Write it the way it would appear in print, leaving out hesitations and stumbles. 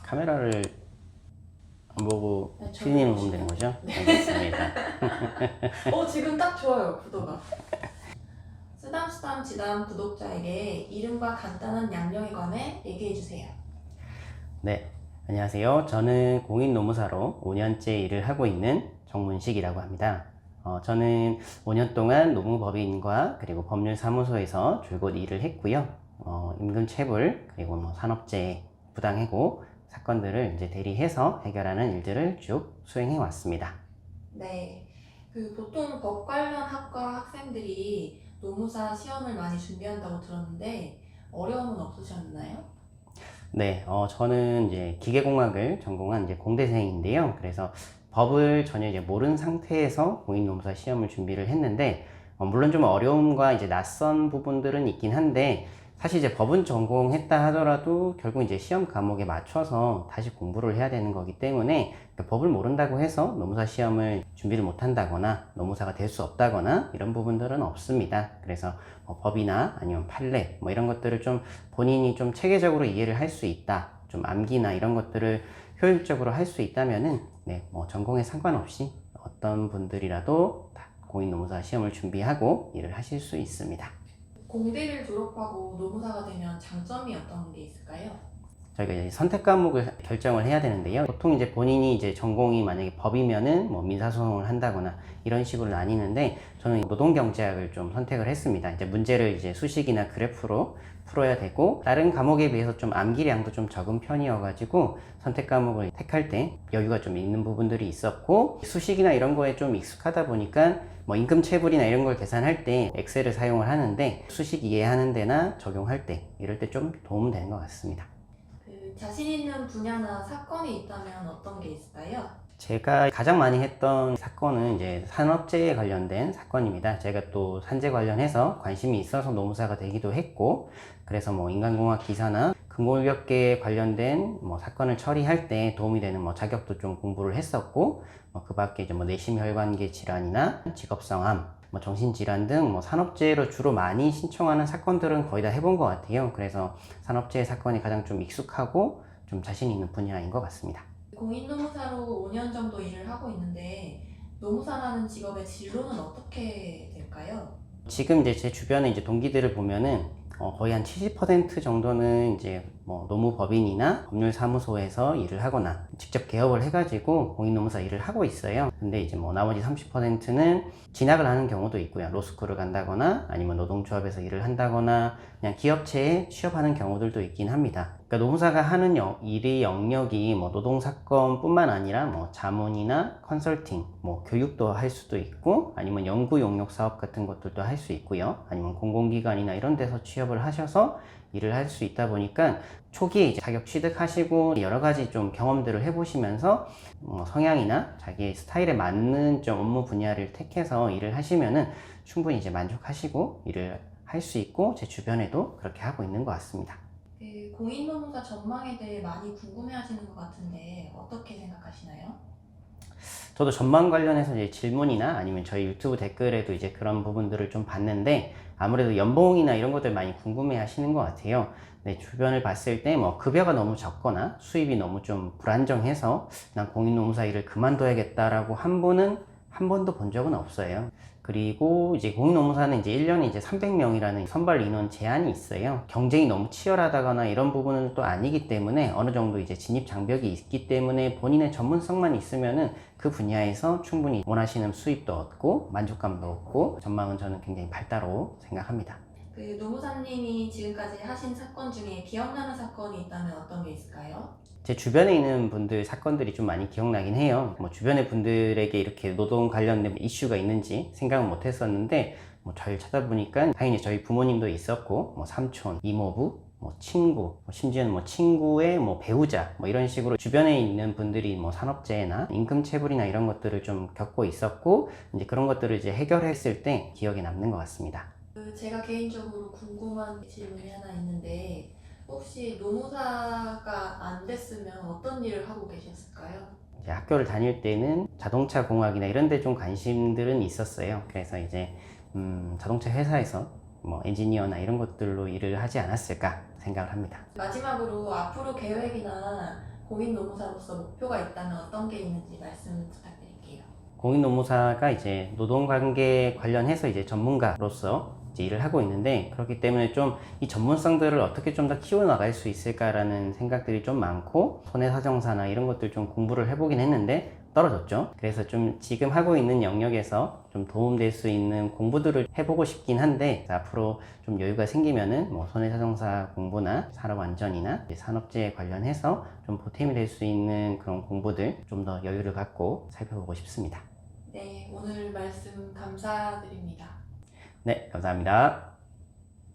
카메라를 안 보고 네, 피디님을 보면 되는 거죠? 네. 알겠습니다. 지금 딱 좋아요, 구도가. 쓰담쓰담 지담 구독자에게 이름과 간단한 양력에 관해 얘기해주세요. 네, 안녕하세요. 저는 공인노무사로 5년째 일을 하고 있는 정문식이라고 합니다. 저는 5년 동안 노무법인과 그리고 법률사무소에서 줄곧 일을 했고요. 임금체불 그리고 산업재해, 부당해고 사건들을 이제 대리해서 해결하는 일들을 쭉 수행해 왔습니다. 네, 보통 법 관련 학과 학생들이 노무사 시험을 많이 준비한다고 들었는데 어려움은 없으셨나요? 네, 저는 이제 기계공학을 전공한 이제 공대생인데요. 그래서 법을 전혀 이제 모르는 상태에서 공인노무사 시험을 준비를 했는데, 물론 좀 어려움과 이제 낯선 부분들은 있긴 한데, 사실 이제 법은 전공했다 하더라도 결국 이제 시험 과목에 맞춰서 다시 공부를 해야 되는 거기 때문에 법을 모른다고 해서 노무사 시험을 준비를 못 한다거나 노무사가 될 수 없다거나 이런 부분들은 없습니다. 그래서 법이나 아니면 판례 뭐 이런 것들을 좀 본인이 좀 체계적으로 이해를 할 수 있다, 좀 암기나 이런 것들을 효율적으로 할 수 있다면은 전공에 상관없이 어떤 분들이라도 다 공인노무사 시험을 준비하고 일을 하실 수 있습니다. 공대를 졸업하고 노무사가 되면 장점이 어떤 게 있을까요? 저희가 이제 선택 과목을 결정을 해야 되는데요. 보통 이제 본인이 이제 전공이 만약에 법이면은 민사소송을 한다거나 이런 식으로 나뉘는데, 저는 노동경제학을 좀 선택을 했습니다. 이제 문제를 이제 수식이나 그래프로 풀어야 되고, 다른 과목에 비해서 좀 암기량도 좀 적은 편이어가지고 선택 과목을 택할 때 여유가 좀 있는 부분들이 있었고, 수식이나 이런 거에 좀 익숙하다 보니까 임금체불이나 이런 걸 계산할 때 엑셀을 사용을 하는데, 수식 이해하는 데나 적용할 때 이럴 때 좀 도움 되는 것 같습니다. 자신 있는 분야나 사건이 있다면 어떤 게 있을까요? 제가 가장 많이 했던 사건은 이제 산업재해 관련된 사건입니다. 제가 또 산재 관련해서 관심이 있어서 노무사가 되기도 했고, 그래서 인간공학 기사나 근골격계 관련된 사건을 처리할 때 도움이 되는 자격도 좀 공부를 했었고, 그 밖에 이제 내심혈관계 질환이나 직업성암, 정신질환 등 산업재해로 주로 많이 신청하는 사건들은 거의 다 해본 것 같아요. 그래서 산업재해 사건이 가장 좀 익숙하고 좀 자신 있는 분야인 것 같습니다. 공인노무사로 5년 정도 일을 하고 있는데 노무사라는 직업의 진로는 어떻게 될까요? 지금 이제 제 주변에 이제 동기들을 보면은 거의 한 70% 정도는 이제 노무법인이나 법률사무소에서 일을 하거나 직접 개업을 해가지고 공인노무사 일을 하고 있어요. 근데 이제 나머지 30%는 진학을 하는 경우도 있고요. 로스쿨을 간다거나 아니면 노동조합에서 일을 한다거나 그냥 기업체에 취업하는 경우들도 있긴 합니다. 그러니까 노무사가 하는 일의 영역이 노동사건뿐만 아니라 자문이나 컨설팅, 교육도 할 수도 있고, 아니면 연구 용역 사업 같은 것들도 할 수 있고요. 아니면 공공기관이나 이런 데서 취업을 하셔서 일을 할 수 있다 보니까 초기에 이제 자격 취득하시고 여러 가지 좀 경험들을 해보시면서 성향이나 자기의 스타일에 맞는 좀 업무 분야를 택해서 일을 하시면은 충분히 이제 만족하시고 일을 할 수 있고, 제 주변에도 그렇게 하고 있는 것 같습니다. 공인노무사 전망에 대해 많이 궁금해하시는 것 같은데 어떻게 생각하시나요? 저도 전망 관련해서 이제 질문이나 아니면 저희 유튜브 댓글에도 이제 그런 부분들을 좀 봤는데, 아무래도 연봉이나 이런 것들 많이 궁금해 하시는 것 같아요. 네, 주변을 봤을 때 급여가 너무 적거나 수입이 너무 좀 불안정해서 난 공인노무사 일을 그만둬야겠다라고 한 분은 한 번도 본 적은 없어요. 그리고 이제 공인노무사는 이제 1년에 이제 300명이라는 선발 인원 제한이 있어요. 경쟁이 너무 치열하다거나 이런 부분은 또 아니기 때문에 어느 정도 이제 진입 장벽이 있기 때문에 본인의 전문성만 있으면은 그 분야에서 충분히 원하시는 수입도 얻고 만족감도 얻고, 전망은 저는 굉장히 밝다고 생각합니다. 노무사님이 지금까지 하신 사건 중에 기억나는 사건이 있다면 어떤 게 있을까요? 제 주변에 있는 분들 사건들이 좀 많이 기억나긴 해요. 주변의 분들에게 이렇게 노동 관련된 이슈가 있는지 생각은 못 했었는데, 잘 찾아보니까 당연히 저희 부모님도 있었고, 삼촌, 이모부, 친구, 심지어는 친구의 배우자, 이런 식으로 주변에 있는 분들이 산업재해나 임금체불이나 이런 것들을 좀 겪고 있었고, 이제 그런 것들을 이제 해결했을 때 기억에 남는 것 같습니다. 제가 개인적으로 궁금한 질문이 하나 있는데 혹시 노무사가 안 됐으면 어떤 일을 하고 계셨을까요? 이제 학교를 다닐 때는 자동차 공학이나 이런 데 좀 관심들은 있었어요. 그래서 이제 자동차 회사에서 엔지니어나 이런 것들로 일을 하지 않았을까 생각을 합니다. 마지막으로 앞으로 계획이나 공인노무사로서 목표가 있다면 어떤 게 있는지 말씀 부탁드릴게요. 공인노무사가 이제 노동관계 관련해서 이제 전문가로서 이제 일을 하고 있는데, 그렇기 때문에 좀 이 전문성들을 어떻게 좀 더 키워나갈 수 있을까라는 생각들이 좀 많고, 손해사정사나 이런 것들 좀 공부를 해보긴 했는데 떨어졌죠. 그래서 좀 지금 하고 있는 영역에서 좀 도움될 수 있는 공부들을 해보고 싶긴 한데, 앞으로 좀 여유가 생기면은 뭐 손해사정사 공부나 산업안전이나 산업재해 관련해서 좀 보탬이 될 수 있는 그런 공부들 좀 더 여유를 갖고 살펴보고 싶습니다. 네, 오늘 말씀 감사드립니다. 네, 감사합니다.